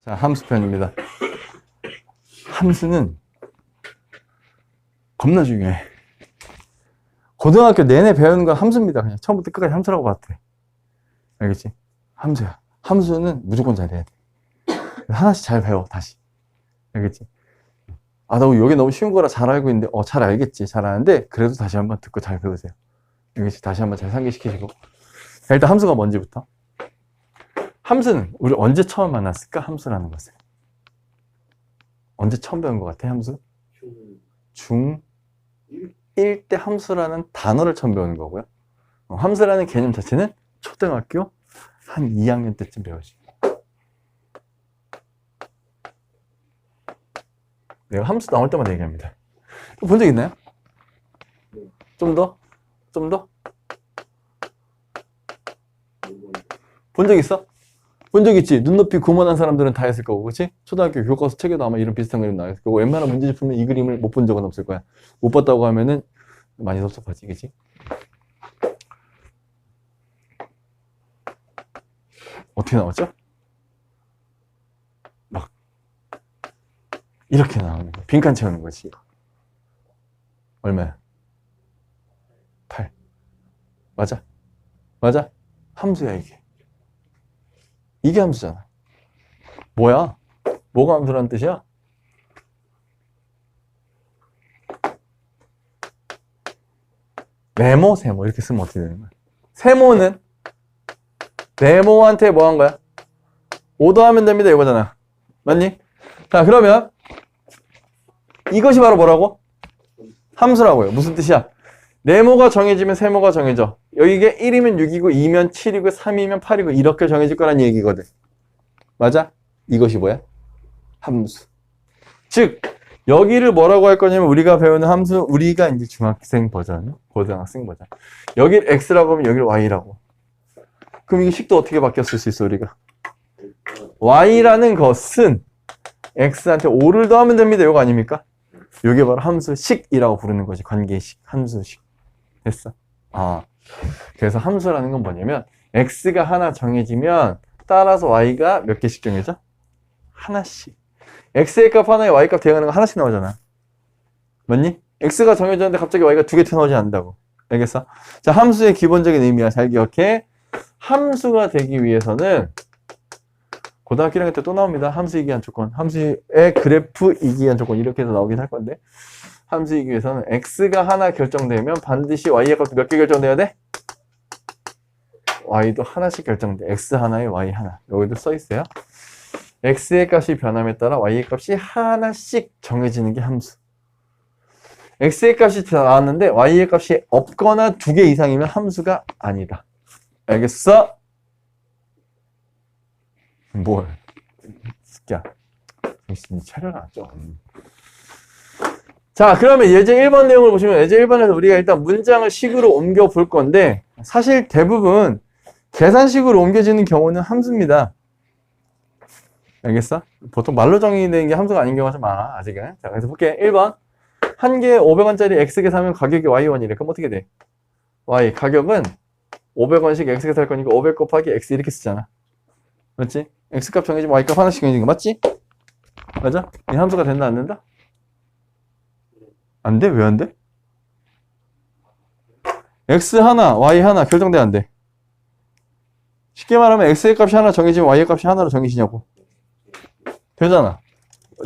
자, 함수편입니다. 함수는 겁나 중요해. 고등학교 내내 배우는 건 함수입니다. 그냥 처음부터 끝까지 함수라고 봐도 돼. 알겠지? 함수야. 함수는 무조건 잘해야 돼. 하나씩 잘 배워, 다시. 알겠지? 아, 나 여기 너무 쉬운 거라 잘 알고 있는데, 잘 알겠지. 잘 아는데, 그래도 다시 한번 듣고 잘 배우세요. 알겠지? 다시 한번 잘 상기시키시고. 자, 일단 함수가 뭔지부터. 함수는 우리 언제 처음 만났을까? 함수라는 것을. 언제 처음 배운 것 같아, 함수? 중1 때 함수라는 단어를 처음 배우는 거고요. 함수라는 개념 자체는 초등학교 한 2학년 때쯤 배우지. 내가 함수 나올 때마다 얘기합니다. 본 적 있나요? 좀 더? 좀 더? 본 적 있어? 본 적 있지? 눈높이 구몬한 사람들은 다 했을 거고, 그치? 초등학교 교과서 책에도 아마 이런 비슷한 그림 나왔을 거고, 웬만한 문제집 풀면 이 그림을 못 본 적은 없을 거야. 못 봤다고 하면은 많이 섭섭하지, 그치? 어떻게 나왔죠? 막 이렇게 나오는 거야. 빈칸 채우는 거지. 얼마야? 8. 맞아? 맞아? 함수야, 이게. 이게 함수잖아. 뭐야? 뭐가 함수라는 뜻이야? 네모, 세모 이렇게 쓰면 어떻게 되는 거야? 세모는 네모한테 뭐 한 거야? 오더하면 됩니다, 이거잖아. 맞니? 자, 그러면 이것이 바로 뭐라고? 함수라고요. 무슨 뜻이야? 네모가 정해지면 세모가 정해져. 여기게 1이면 6이고 2면 7이고 3이면 8이고 이렇게 정해질 거란 얘기거든. 맞아? 이것이 뭐야? 함수. 즉 여기를 뭐라고 할 거냐면 우리가 배우는 함수, 우리가 이제 중학생 버전, 고등학생 버전. 여기를 x라고 하면 여기를 y라고. 그럼 이 식도 어떻게 바뀌었을 수 있어, 우리가? y라는 것은 x한테 5를 더하면 됩니다. 이거 아닙니까? 이게 바로 함수식이라고 부르는 거지. 관계식, 함수식. 됐어? 그래서 함수라는 건 뭐냐면 x가 하나 정해지면 따라서 y가 몇 개씩 정해져? 하나씩. x의 값 하나에 y 값 대응하는 거 하나씩 나오잖아. 맞니? x가 정해졌는데 갑자기 y가 2개 튀어나오지 않는다고. 알겠어? 자, 함수의 기본적인 의미야. 잘 기억해. 함수가 되기 위해서는 고등학교 1학년 때 또 나옵니다. 함수 이기한 조건. 함수의 그래프 이기한 조건. 이렇게 해서 나오긴 할 건데. 함수 이기 위해서는 x가 하나 결정되면 반드시 y의 값도 몇 개 결정돼야 돼? y도 하나씩 결정돼. x 하나에 y 하나. 여기도 써 있어요. x의 값이 변함에 따라 y의 값이 하나씩 정해지는 게 함수. x의 값이 나왔는데 y의 값이 없거나 2개 이상이면 함수가 아니다. 알겠어? 뭘? 야, 정신 차려라 좀. 자, 그러면 예제 1번 내용을 보시면 예제 1번에서 우리가 일단 문장을 식으로 옮겨 볼 건데 사실 대부분 계산식으로 옮겨지는 경우는 함수입니다. 알겠어? 보통 말로 정의되는 게 함수가 아닌 경우가 좀 많아, 아직은. 자, 그래서 볼게. 1번. 한 개에 500원짜리 x 계산하면 가격이 y1이래. 그럼 어떻게 돼? y. 가격은 500원씩 x 계산할 거니까 500 곱하기 x 이렇게 쓰잖아. 맞지? x 값 정해지면 y 값 하나씩 정해지는 거 맞지? 맞아? 이 함수가 된다, 안 된다? 안 돼? 왜 안 돼? x 하나, y 하나 결정돼, 안 돼? 쉽게 말하면 x의 값이 하나 정해지면 y의 값이 하나로 정해지냐고. 되잖아.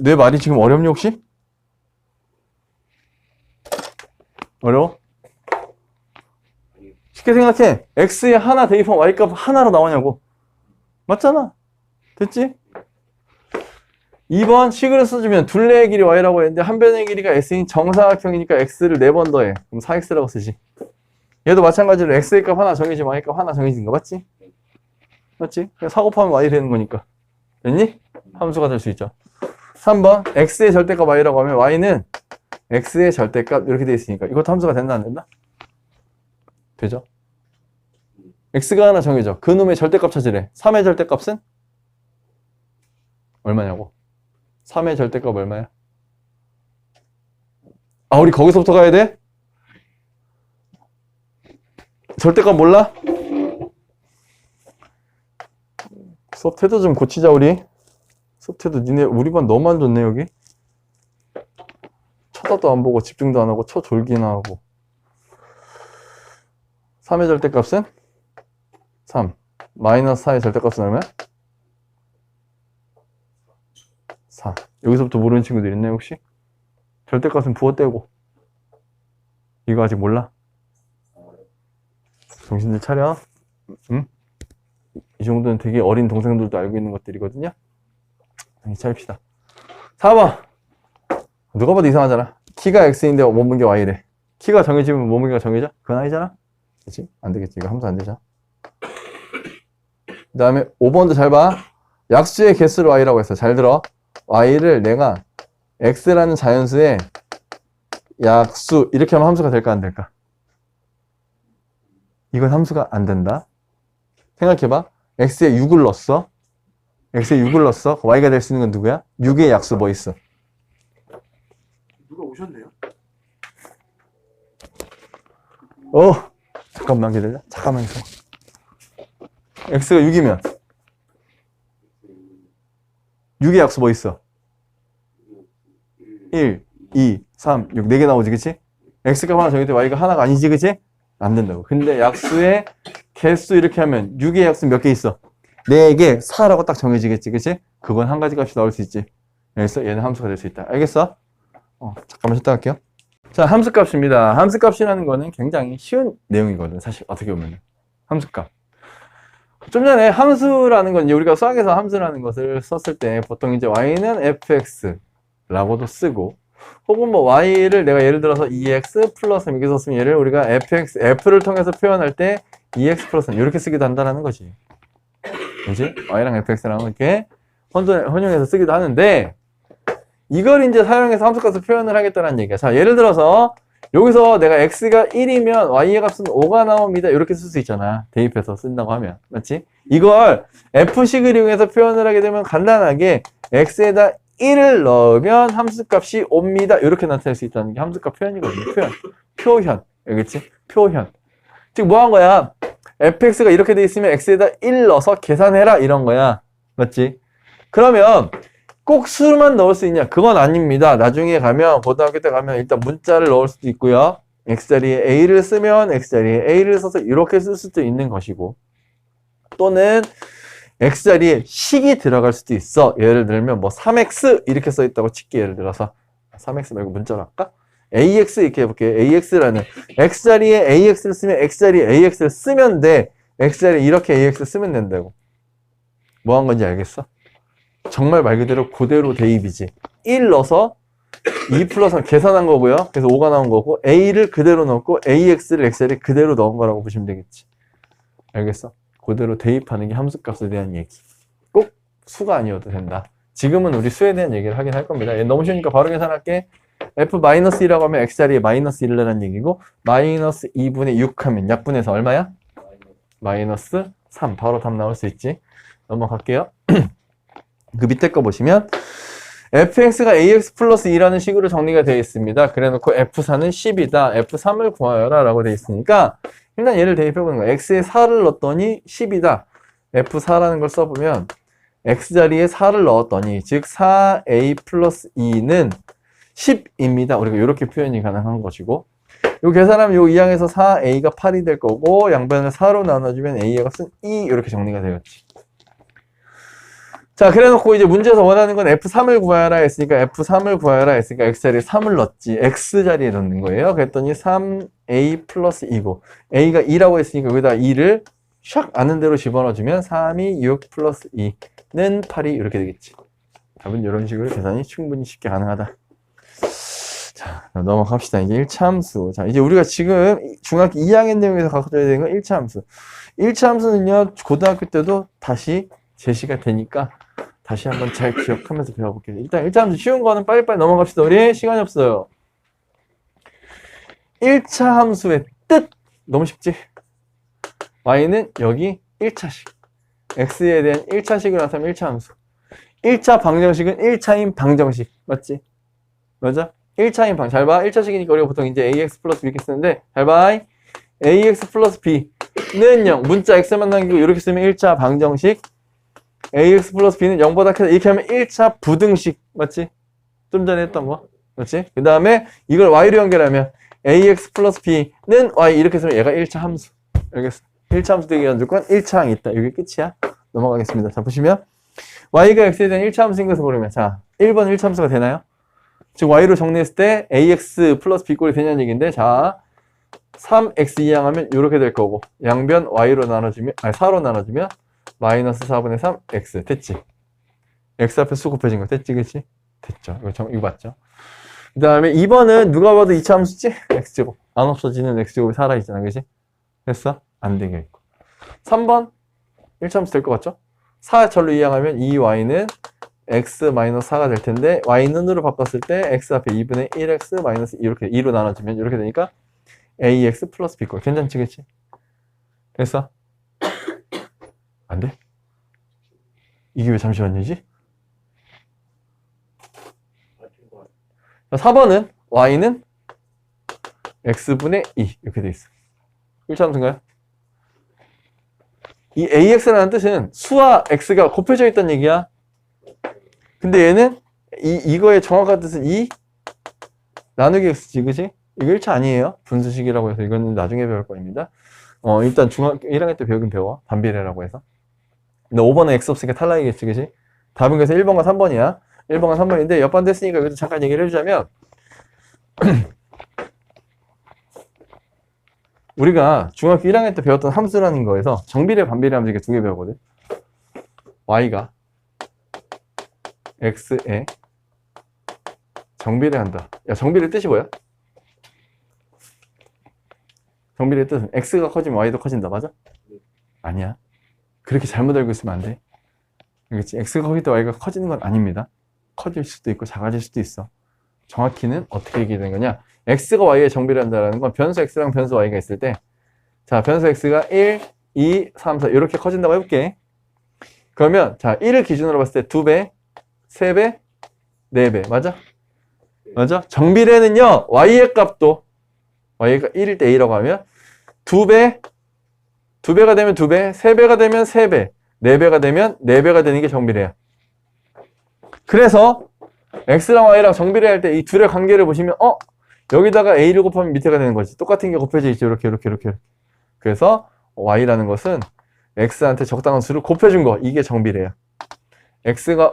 내 말이 지금 어렵니 혹시? 어려워? 쉽게 생각해. x에 하나 대입하면 y 값 하나로 나오냐고. 맞잖아. 됐지? 2번 식으로 써주면 둘레의 길이 y라고 했는데 한 변의 길이가 x인 정사각형이니까 x를 4번 더해. 그럼 4x라고 쓰지. 얘도 마찬가지로 x의 값 하나 정해지면 y 값 하나 정해지는 거 맞지? 맞지? 그냥 4 곱하면 y 되는 거니까. 됐니? 함수가 될 수 있죠. 3번 x의 절대값 y라고 하면 y는 x의 절대값 이렇게 돼 있으니까 이것도 함수가 된다, 안 된다? 되죠? x가 하나 정해져. 그놈의 절대값 찾으래. 3의 절대값은? 얼마냐고? 3의 절대값 얼마야? 우리 거기서부터 가야 돼? 절대값 몰라? 수업 태도 좀 고치자, 우리. 소태도 니네 우리 반 너무 안 좋네 여기. 쳐다도 안 보고 집중도 안 하고 쳐졸기나 하고. 3의 절대값은 3. 마이너스 4의 절대값은 얼마야? 4. 여기서부터 모르는 친구들 있나요 혹시? 절대값은 부호 떼고. 이거 아직 몰라? 정신들 차려. 응? 이 정도는 되게 어린 동생들도 알고 있는 것들이거든요. 정신 차립시다. 4번. 누가 봐도 이상하잖아. 키가 x인데 몸무게 y래. 키가 정해지면 몸무게가 정해져? 그건 아니잖아? 그치? 안 되겠지. 이거 함수 안 되잖아. 그 다음에 5번도 잘 봐. 약수의 개수를 y라고 했어. 잘 들어. y를 내가 x라는 자연수의 약수 이렇게 하면 함수가 될까 안 될까? 이건 함수가 안 된다. 생각해봐. x에 6을 넣었어. x에 6을 넣었어. y가 될 수 있는 건 누구야? 6의 약수 뭐 있어? 누가 오셨네요? 잠깐만 기다려. 잠깐만 있어. x가 6이면 6의 약수 뭐 있어? 1, 2, 3, 6 4개 나오지 그치? x가 하나 정해져 y가 하나가 아니지 그치? 안 된다고. 근데 약수의 개수 이렇게 하면 6의 약수 몇 개 있어? 4개, 4라고 딱 정해지겠지 그치? 그건 한 가지 값이 나올 수 있지. 그래서 얘는 함수가 될 수 있다. 알겠어? 잠깐만 쉬었다 갈게요. 자, 함수값입니다. 함수값이라는 거는 굉장히 쉬운 내용이거든. 사실 어떻게 보면 함수값. 좀 전에 함수라는 건 이제 우리가 수학에서 함수라는 것을 썼을 때 보통 이제 y는 fx라고도 쓰고 혹은 뭐 y를 내가 예를 들어서 2x 플러스 이렇게 썼으면 얘를 우리가 f를 통해서 표현할 때 2x 플러스 이렇게 쓰기도 한다는 거지. 그지? y랑 fx랑 이렇게 혼용해서 쓰기도 하는데 이걸 이제 사용해서 함수값을 표현을 하겠다는 얘기야. 자, 예를 들어서 여기서 내가 x가 1이면 y의 값은 5가 나옵니다. 이렇게 쓸 수 있잖아. 대입해서 쓴다고 하면. 맞지? 이걸 f식을 이용해서 표현을 하게 되면 간단하게 x에다 1을 넣으면 함수값이 옵니다. 이렇게 나타낼 수 있다는 게 함수값 표현이거든요. 표현. 알겠지? 표현. 즉 뭐 한 거야? fx가 이렇게 돼 있으면 x에다 1 넣어서 계산해라 이런 거야. 맞지? 그러면 꼭 수만 넣을 수 있냐? 그건 아닙니다. 나중에 가면 고등학교 때 가면 일단 문자를 넣을 수도 있고요. x자리에 a를 쓰면 x자리에 a를 써서 이렇게 쓸 수도 있는 것이고 또는 x자리에 식이 들어갈 수도 있어. 예를 들면 뭐 3x 이렇게 써 있다고 칠게. 예를 들어서 3x 말고 문자로 할까? ax 이렇게 해볼게요. ax라는 x자리에 ax를 쓰면 x자리에 ax를 쓰면 돼. x자리에 이렇게 ax 쓰면 된다고. 뭐 한 건지 알겠어? 정말 말 그대로 대입이지. 1 넣어서 2 플러스 계산한 거고요. 그래서 5가 나온 거고 a를 그대로 넣고 ax를 x자리에 그대로 넣은 거라고 보시면 되겠지. 알겠어? 그대로 대입하는 게 함수값에 대한 얘기. 꼭 수가 아니어도 된다. 지금은 우리 수에 대한 얘기를 하긴 할 겁니다. 얘 너무 쉬우니까 바로 계산할게. f-2라고 하면 x자리에 마이너스 1을 내라는 얘기고 마이너스 2분의 6 하면 약분해서 얼마야? 마이너스 3. 바로 답 나올 수 있지. 넘어갈게요. 그 밑에 거 보시면 fx가 ax 플러스 2라는 식으로 정리가 되어 있습니다. 그래놓고 f4는 10이다. f3을 구하여라 라고 되어 있으니까 일단 얘를 대입해보는 거야. x에 4를 넣었더니 10이다. f4라는 걸 써보면 x자리에 4를 넣었더니 즉 4a 플러스 2는 10입니다. 우리가 이렇게 표현이 가능한 것이고 요 계산하면 요 2항에서 4a가 8이 될 거고 양변을 4로 나눠주면 a의 값은 2 이렇게 정리가 되었지. 자, 그래 놓고 이제 문제에서 원하는 건 F3을 구하여라 했으니까 F3을 구하여라 했으니까 X자리에 3을 넣었지. X자리에 넣는 거예요. 그랬더니 3A 플러스 2고 A가 2라고 했으니까 여기다 2를 샥 아는 대로 집어넣어주면 3이 6 플러스 2는 8이 이렇게 되겠지. 답은 이런 식으로 계산이 충분히 쉽게 가능하다. 자, 넘어갑시다. 이제 1차 함수. 자, 이제 우리가 지금 중학교 2학년 내용에서 가져야 되는 건 1차 함수. 1차 함수는요, 고등학교 때도 다시 제시가 되니까 다시 한번 잘 기억하면서 배워볼게요. 일단 1차 함수 쉬운 거는 빨리빨리 넘어갑시다. 우리 시간이 없어요. 1차 함수의 뜻! 너무 쉽지? y는 여기 1차식. x에 대한 1차식을 나타내면 1차 함수. 1차 방정식은 1차인 방정식. 맞지? 맞아? 1차인 방. 잘 봐. 1차식이니까 우리가 보통 이제 ax 플러스 b 이렇게 쓰는데 잘 봐. ax 플러스 b는 0. 문자 x만 남기고 이렇게 쓰면 1차 방정식 ax 플러스 b는 0보다 크다. 이렇게 하면 1차 부등식. 맞지? 좀 전에 했던 거. 맞지? 그 다음에 이걸 y로 연결하면 ax 플러스 b는 y. 이렇게 쓰면 얘가 1차 함수. 알겠어? 1차 함수 되게 연줄건 1차 항이 있다. 이게 끝이야. 넘어가겠습니다. 자, 보시면 y가 x에 대한 1차 함수인 것을 모르면, 자, 1번 1차 함수가 되나요? 즉 y로 정리했을 때 ax 플러스 b꼴이 되냐는 얘기인데, 자, 3x 이항하면 이렇게 될 거고, 양변 y로 나눠주면, 아니 4로 나눠주면 마이너스 4분의 3x. 됐지? x 앞에 수 곱해진 거 됐지? 그치? 됐죠? 이거 맞죠? 그 다음에 2번은 누가 봐도 2차 함수지? x제곱. 안 없어지는 x제곱이 살아있잖아. 그치? 됐어? 안 되게 있고. 3번 1차 함수 될 것 같죠? 4 절로 이항하면 2y는 x-4가 될 텐데, y는으로 바꿨을 때 x 앞에 2분의 1x 마이너스 이렇게 2로 나눠주면 이렇게 되니까 ax 플러스 b꼴. 괜찮지? 그치? 됐어? 안 돼? 이게 왜 잠시만요지? 4번은 y는 x분의 2 이렇게 돼 있어. 1차 함수인가요? 이 ax라는 뜻은 수와 x가 곱해져 있다는 얘기야. 근데 얘는 이거의 정확한 뜻은 2 나누기 x지, 그치? 이거 1차 아니에요. 분수식이라고 해서 이거는 나중에 배울 거입니다. 일단 중학교 1학년 때 배우긴 배워. 반비례라고 해서. 근데 5번은 x 없으니까 탈락이겠지, 그치? 답은 그래서 1번과 3번이야. 1번과 3번인데 옆반대 했으니까 여기서 잠깐 얘기를 해주자면 우리가 중학교 1학년 때 배웠던 함수라는 거에서 정비례, 반비례 함수 이렇게 두 개 배우거든. y가 x에 정비례한다. 야, 정비례 뜻이 뭐야? 정비례 뜻은 x가 커지면 y도 커진다. 맞아? 아니야. 그렇게 잘못 알고 있으면 안 돼. 알겠지? x가 커질 때 y가 커지는 건 아닙니다. 커질 수도 있고 작아질 수도 있어. 정확히는 어떻게 얘기되는 거냐? x가 y에 정비를 한다는 건 변수 x랑 변수 y가 있을 때, 자, 변수 x가 1, 2, 3, 4 이렇게 커진다고 해볼게. 그러면 자, 1을 기준으로 봤을 때 2배, 3배, 4배. 맞아? 맞아? 정비례는요, y의 값도 y가 1일 때 a라고 하면 2배, 2배가 되면 2배, 3배가 되면 3배, 4배가 되면 4배가 되는 게 정비례야. 그래서 x랑 y랑 정비례할 때 이 둘의 관계를 보시면 여기다가 a를 곱하면 밑에가 되는 거지. 똑같은 게 곱해져 있죠. 이렇게. 그래서 y라는 것은 x한테 적당한 수를 곱해준 거. 이게 정비례야.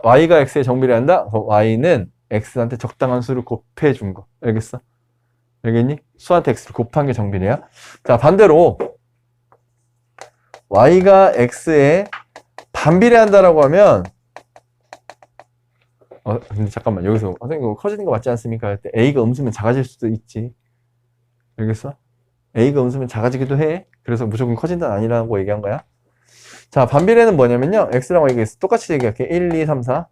y가 x에 정비례한다? y는 x한테 적당한 수를 곱해준 거. 알겠어? 알겠니? 수한테 x를 곱한 게 정비례야. 자, 반대로 y가 x에 반비례한다라고 하면 근데 잠깐만, 여기서 선생님 이거 커지는 거 맞지 않습니까? 할 때 a가 음수면 작아질 수도 있지. 알겠어? a가 음수면 작아지기도 해. 그래서 무조건 커진다는 아니라고 얘기한 거야. 자, 반비례는 뭐냐면요, x랑 y가 똑같이 얘기할게. 1, 2, 3, 4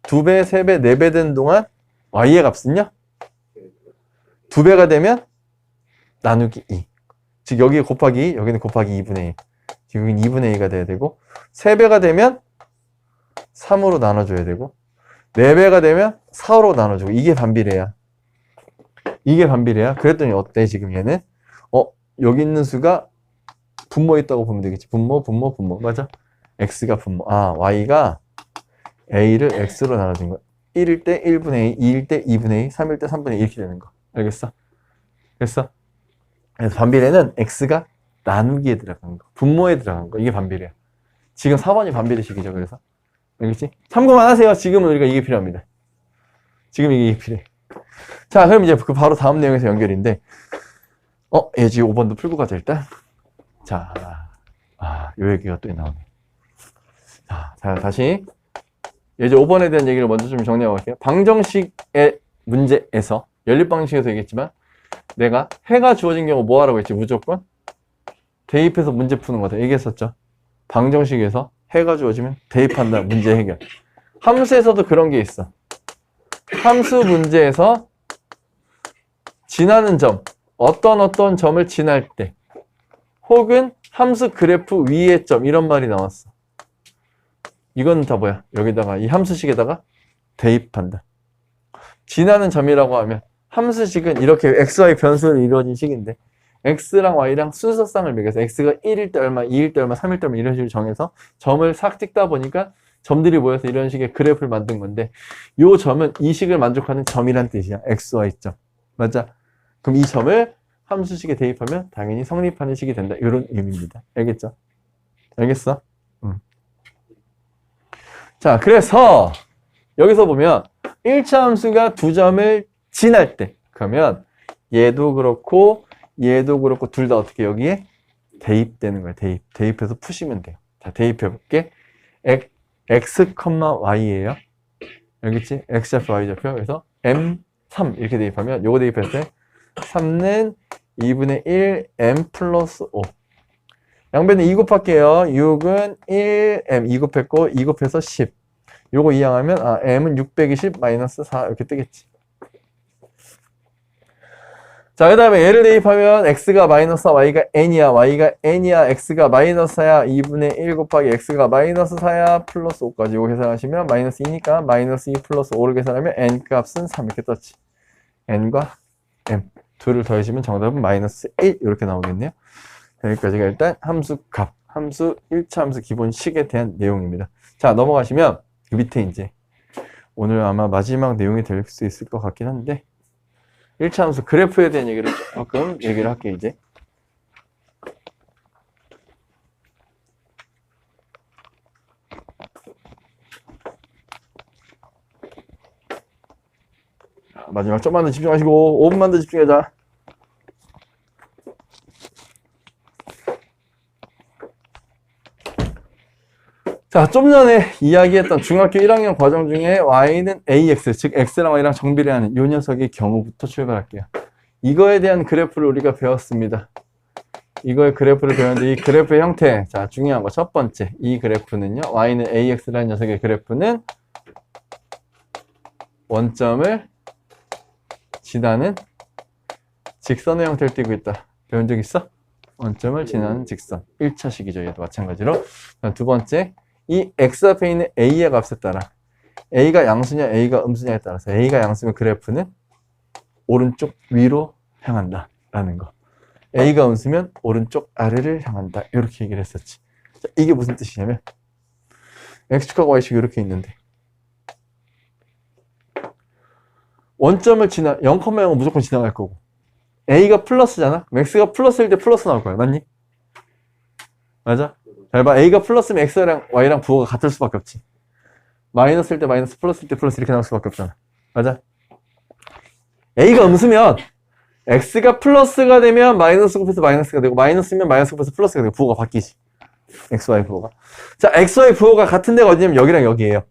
2배, 3배, 4배 되는 동안 y의 값은요 2배가 되면 나누기 2. 즉 여기 곱하기 2, 여기는 곱하기 2분의 1. 즉 여기는 2분의 2가 돼야 되고, 3배가 되면 3으로 나눠줘야 되고, 4배가 되면 4로 나눠주고. 이게 반비례야. 이게 반비례야. 그랬더니 어때? 지금 얘는 여기 있는 수가 분모 있다고 보면 되겠지. 분모. 맞아? x가 분모. y가 a를 x로 나눠준 거야. 1일 때 1분의 2, 2일 때 2분의 2, 3일 때 3분의 2 이렇게 되는 거. 알겠어? 됐어? 그래서 반비례는 x가 나누기에 들어간 거, 분모에 들어간 거. 이게 반비례야. 지금 4번이 반비례식이죠. 그래서 알겠지? 참고만 하세요. 지금은 우리가 이게 필요합니다. 지금 이게 필요해. 자, 그럼 이제 그 바로 다음 내용에서 연결인데, 예지 5번도 풀고 가자, 일단. 자, 요 얘기가 또 나오네. 자, 다시. 예지 5번에 대한 얘기를 먼저 좀 정리하고 갈게요. 방정식의 문제에서, 연립방식에서 얘기했지만, 내가 해가 주어진 경우 뭐 하라고 했지? 무조건 대입해서 문제 푸는 거다. 얘기했었죠. 방정식에서 해가 주어지면 대입한다. 문제 해결. 함수에서도 그런 게 있어. 함수 문제에서 지나는 점, 어떤 점을 지날 때, 혹은 함수 그래프 위의 점, 이런 말이 나왔어. 이건 다 뭐야? 여기다가 이 함수식에다가 대입한다. 지나는 점이라고 하면 함수식은 이렇게 xy 변수로 이루어진 식인데, x랑 y랑 순서쌍을 매겨서 x가 1일 때 얼마, 2일 때 얼마, 3일 때 얼마 이런 식으로 정해서 점을 싹 찍다 보니까 점들이 모여서 이런 식의 그래프를 만든 건데 요 점은 이 식을 만족하는 점이란 뜻이야. x, y 점. 맞아? 그럼 이 점을 함수식에 대입하면 당연히 성립하는 식이 된다. 이런 의미입니다. 알겠죠? 알겠어? 자, 그래서 여기서 보면 1차 함수가 두 점을 지날 때 그러면 얘도 그렇고 둘 다 어떻게 여기에 대입되는 거야. 대입해서 푸시면 돼요. 자, 대입해 볼게. x, y예요. 알겠지? x좌표, y좌표. 그래서 m3 이렇게 대입하면 요거 대입했을 때 3는 2분의 1 m 플러스 5. 양변은 2 곱할게요. 6은 1m 2 곱했고 2 곱해서 10. 요거 이항하면 m은 620 마이너스 4 이렇게 뜨겠지. 자, 그 다음에 얘를 대입하면 x가 마이너스 4, y가 n이야. y가 n이야. x가 마이너스 4야. 2분의 1 곱하기 x가 마이너스 4야. 플러스 5까지 이거 계산하시면 마이너스 2니까 마이너스 2 플러스 5를 계산하면 n 값은 3 이렇게 떴지. n과 m 둘을 더해주면 정답은 마이너스 1 이렇게 나오겠네요. 여기까지가 일단 함수 값, 함수 1차 함수 기본식에 대한 내용입니다. 자, 넘어가시면 그 밑에 이제 오늘 아마 마지막 내용이 될 수 있을 것 같긴 한데 1차 함수 그래프에 대한 얘기를 조금 얘기를 할게요. 이제 마지막 좀만 더 집중하시고 5분만 더 집중하자. 자, 좀 전에 이야기했던 중학교 1학년 과정 중에 y는 ax, 즉 x랑 y랑 정비례하는 이 녀석의 경우부터 출발할게요. 이거에 대한 그래프를 우리가 배웠습니다. 이거의 그래프를 배웠는데 이 그래프의 형태, 자, 중요한 거 첫 번째, 이 그래프는요, y는 ax라는 녀석의 그래프는 원점을 지나는 직선의 형태를 띠고 있다. 배운 적 있어? 원점을 지나는 직선. 1차식이죠. 얘도 마찬가지로. 두 번째, 이 x 앞에 있는 a의 값에 따라 a가 양수냐 a가 음수냐에 따라서 a가 양수면 그래프는 오른쪽 위로 향한다 라는 거, a가 음수면 오른쪽 아래를 향한다 이렇게 얘기를 했었지. 자, 이게 무슨 뜻이냐면 x축하고 y축이 이렇게 있는데 원점을 지나 0,0은 무조건 지나갈 거고 a가 플러스잖아. x가 플러스일 때 플러스 나올 거야. 맞니? 맞아? 잘 봐. a가 플러스면 x랑 y랑 부호가 같을 수밖에 없지. 마이너스일 때 마이너스, 플러스일 때 플러스 이렇게 나올 수밖에 없잖아. 맞아? a가 음수면 x가 플러스가 되면 마이너스 곱해서 마이너스가 되고 마이너스면 마이너스 곱해서 플러스가 되고 부호가 바뀌지. x, y 부호가. 자, x, y 부호가 같은 데가 어디냐면 여기랑 여기예요.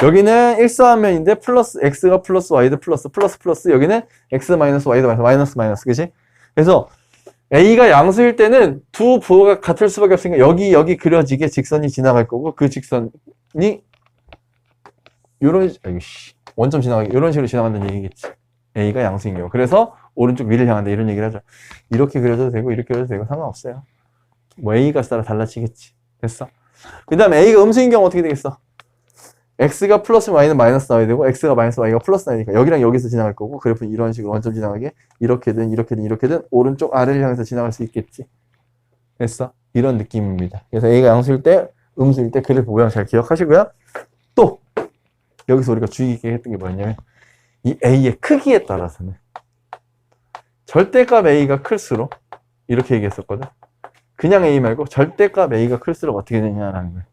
여기는 일사면인데 플러스 x가 플러스 y도 플러스 여기는 x 마이너스 y도 마이너스 그치? 그래서 a가 양수일 때는 두 부호가 같을 수밖에 없으니까 여기 그려지게 직선이 지나갈 거고 그 직선이 요런 원점 지나가게 이런 식으로 지나간다는 얘기겠지. a가 양수인 경우. 그래서 오른쪽 위를 향한다 이런 얘기를 하죠. 이렇게 그려도 되고 이렇게 그려도 되고 상관없어요. 뭐 a가 따라 달라지겠지. 됐어? 그 다음에 a가 음수인 경우 어떻게 되겠어? x가 플러스 y는 마이너스 나와야 되고 x가 마이너스 y가 플러스 나니까 여기랑 여기서 지나갈 거고 그래프는 이런 식으로 원점 지나가게 이렇게든 오른쪽 아래를 향해서 지나갈 수 있겠지. 됐어? 이런 느낌입니다. 그래서 a가 양수일 때 음수일 때 그래프 모양 잘 기억하시고요. 또 여기서 우리가 주의 깊게 했던 게 뭐였냐면 이 a의 크기에 따라서는 절대값 a가 클수록 이렇게 얘기했었거든. 그냥 a 말고 절대값 a가 클수록 어떻게 되냐라는 거예요.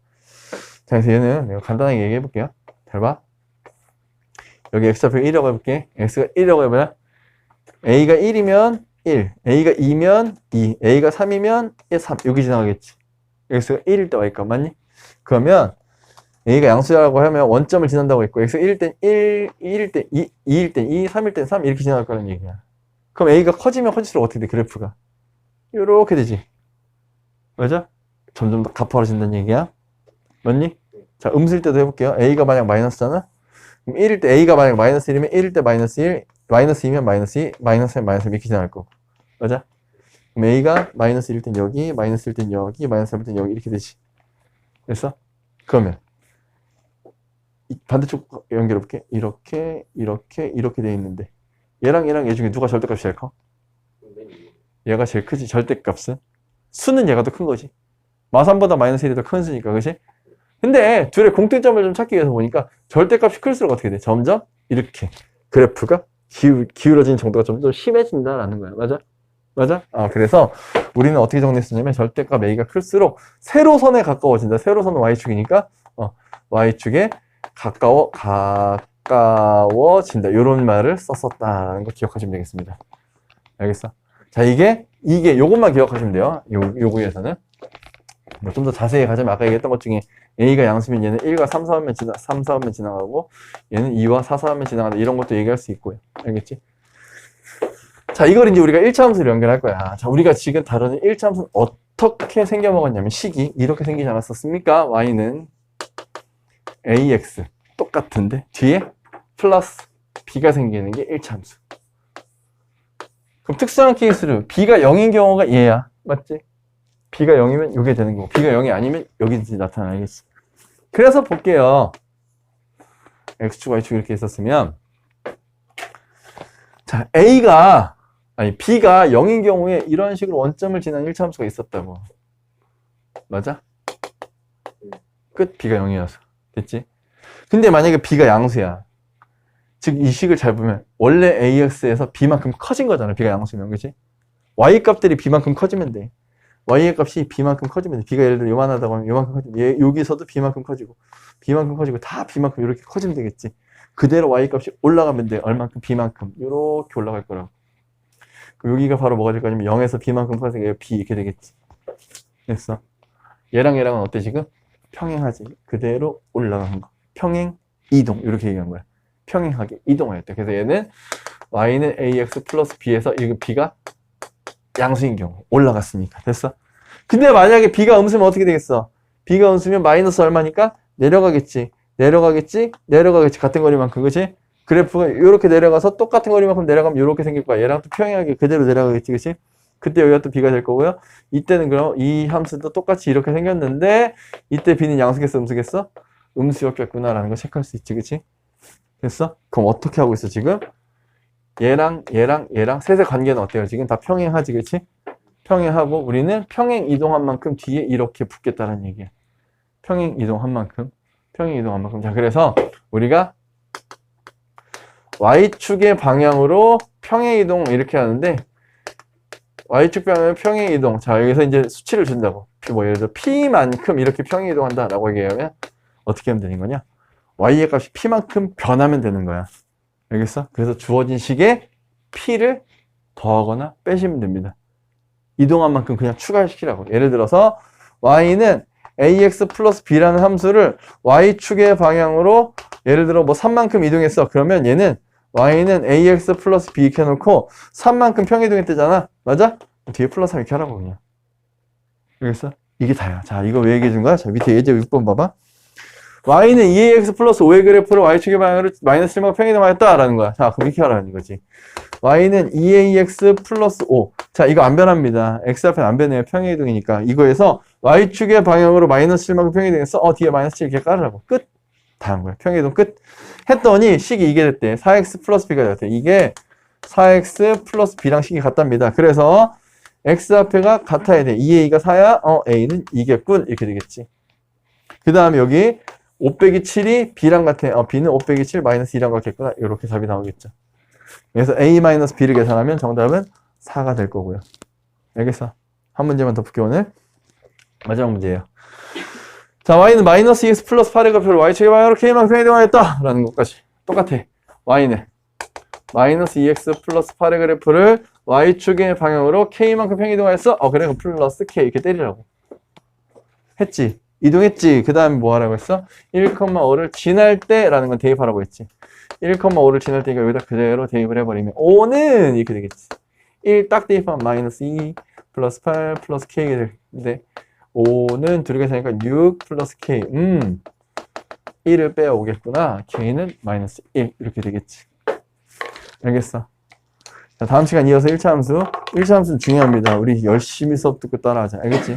자, 그래서 얘는 내가 간단하게 얘기해 볼게요. 잘 봐. 여기 x좌표 1이라고 해볼게. x가 1이라고 해봐야 a가 1이면 1, a가 2면 2, a가 3이면 1, 3 여기 지나가겠지. x가 1일 때 y값 맞니? 그러면 a가 양수라고 하면 원점을 지난다고 했고 x가 1일 땐 1, 2일 땐 2, 2일 땐 2, 3일 땐 3 이렇게 지나갈 거라는 얘기야. 그럼 a가 커지면 커질수록 어떻게 돼? 그래프가 요렇게 되지. 맞아? 점점 더 가파라진다는 얘기야. 맞니? 자, 음수일 때도 해볼게요. a가 만약 마이너스잖아? 그럼 1일 때 a가 만약 마이너스 1이면 1일 때 마이너스 1, 마이너스 2면 마이너스 2, 마이너스 1, 마이너스 1 이렇게 지나갈 거고. 맞아? 그럼 a가 마이너스 1일 땐 여기, 마이너스 1일 땐 여기, 마이너스 3일 땐 여기 이렇게 되지. 됐어? 그러면 반대쪽 연결해볼게. 이렇게 돼 있는데 얘랑 얘 중에 누가 절대값이 제일 커? 얘가 제일 크지. 절대값은. 수는 얘가 더 큰 거지. 마삼보다 마이너스 1이 더 큰 수니까, 그치? 근데 둘의 공통점을 좀 찾기 위해서 보니까 절대값이 클수록 어떻게 돼? 점점 이렇게 그래프가 기울어지는 정도가 점점 심해진다라는 거야. 맞아? 맞아? 그래서 우리는 어떻게 정리했었냐면 절대값 A가 클수록 세로선에 가까워진다. 세로선은 Y축이니까 Y축에 가까워진다. 이런 말을 썼었다라는 거 기억하시면 되겠습니다. 알겠어? 자, 이게 요것만 기억하시면 돼요. 요거에서는. 뭐 좀 더 자세히 가자면 아까 얘기했던 것 중에 A가 양수면 얘는 1과 3, 4하면 지나가고 얘는 2와 4, 4하면 지나간다. 이런 것도 얘기할 수 있고요. 알겠지? 자, 이걸 이제 우리가 1차 함수로 연결할 거야. 자, 우리가 지금 다루는 1차 함수는 어떻게 생겨먹었냐면 식이 이렇게 생기지 않았었습니까? Y는 AX 똑같은데 뒤에 플러스 B가 생기는 게 1차 함수. 그럼 특수한 케이스로 B가 0인 경우가 얘야. 맞지? B가 0이면 이게 되는 거고 B가 0이 아니면 여기 나타나겠지. 그래서 볼게요. X축, Y축 이렇게 있었으면 자, B가 0인 경우에 이런 식으로 원점을 지난 1차 함수가 있었다고. 맞아? 끝. B가 0이어서. 됐지? 근데 만약에 B가 양수야. 즉, 이 식을 잘 보면 원래 AX에서 B만큼 커진 거잖아. B가 양수면. 그치? Y 값들이 B만큼 커지면 돼. Y의 값이 B만큼 커지면 돼. B가 예를 들어 요만하다고 하면 요만큼 커지면 여기서도 B만큼 커지고 B만큼 커지고 다 B만큼 이렇게 커지면 되겠지. 그대로 Y 값이 올라가면 돼. 얼만큼? B만큼. 이렇게 올라갈 거라고. 여기가 바로 뭐가 될 거냐면 0에서 B만큼 커지니까 B 이렇게 되겠지. 됐어. 얘랑 얘랑은 어때 지금? 평행하지. 그대로 올라가는 거. 평행 이동. 이렇게 얘기한 거야. 평행하게 이동하였다. 그래서 얘는 Y는 AX 플러스 B에서 이거 B가 양수인 경우 올라갔으니까. 됐어? 근데 만약에 B가 음수면 어떻게 되겠어? B가 음수면 마이너스 얼마니까? 내려가겠지. 같은 거리만큼. 그치? 그래프가 이렇게 내려가서 똑같은 거리만큼 내려가면 이렇게 생길 거야. 얘랑 또 평행하게 그대로 내려가겠지. 그치? 그때 여기가 또 B가 될 거고요. 이때는 그럼 이 함수도 똑같이 이렇게 생겼는데 이때 B는 양수겠어? 음수겠어? 음수였겠구나라는 거 체크할 수 있지. 그치? 됐어? 그럼 어떻게 하고 있어 지금? 얘랑 셋의 관계는 어때요? 지금 다 평행하지. 그치? 평행하고 우리는 평행 이동한 만큼 뒤에 이렇게 붙겠다는 얘기야. 평행 이동한 만큼. 자, 그래서 우리가 Y축의 방향으로 평행 이동 이렇게 하는데 Y축 방향으로 평행 이동. 자, 여기서 이제 수치를 준다고. 뭐 예를 들어 P만큼 이렇게 평행 이동한다 라고 얘기하면 어떻게 하면 되는 거냐? Y의 값이 P만큼 변하면 되는 거야. 알겠어? 그래서 주어진 식에 P를 더하거나 빼시면 됩니다. 이동한 만큼 그냥 추가시키라고. 예를 들어서 Y는 AX 플러스 B라는 함수를 Y축의 방향으로 예를 들어 뭐 3만큼 이동했어. 그러면 얘는 Y는 AX 플러스 B 이렇게 해놓고 3만큼 평이동했대잖아. 맞아? 뒤에 플러스 3 이렇게 하라고 그냥. 알겠어? 이게 다야. 자, 이거 왜 얘기해 준 거야? 자, 밑에 예제 6번 봐봐. Y는 2AX 플러스 5의 그래프를 Y축의 방향으로 마이너스 1만큼 평이동하였다라는 거야. 자, 그럼 이렇게 하라는 거지. Y는 2AX 플러스 5. 자, 이거 안 변합니다. X 앞에는 안 변해요. 평행이동이니까. 이거에서 Y축의 방향으로 마이너스 7만큼 평행이동했어. 뒤에 마이너스 7 이렇게 깔으라고. 끝. 다 한 거야. 평행이동 끝. 했더니 식이 이게 됐대. 4X 플러스 B가 됐대. 이게 4X 플러스 B랑 식이 같답니다. 그래서 X 앞에가 같아야 돼. 2A가 4야. A는 2겠군. 이렇게 되겠지. 그 다음에 여기 5 빼기 7이 B랑 같아. B는 5 빼기 7 마이너스 2랑 같겠구나. 이렇게 답이 나오겠죠. 그래서 A 마이너스 B를 계산하면 정답은 4가 될 거고요. 알겠어? 한 문제만 더 볼게요, 오늘. 마지막 문제예요. 자, Y는 마이너스 2X 플러스 8의 값을 Y축의 방향으로 K만큼 평행이동하였다 라는 것까지 똑같아. Y는 마이너스 2X 플러스 8의 그래프를 Y축의 방향으로 K만큼 평행이동하였어. 그래, 그럼 플러스 K 이렇게 때리라고. 했지? 이동했지? 그 다음에 뭐 하라고 했어? 1,5를 지날 때 라는 건 대입하라고 했지. 1,5를 지날 때니까 여기다 그대로 대입을 해버리면 5는 이렇게 되겠지. 1 딱 대입하면 마이너스 2 플러스 8 플러스 K가 되는데 5는 둘이 계산하니까 6 플러스 K. 1을 빼오겠구나. K는 마이너스 1 이렇게 되겠지. 알겠어? 자, 다음 시간 이어서 1차 함수. 1차 함수는 중요합니다. 우리 열심히 수업 듣고 따라하자. 알겠지?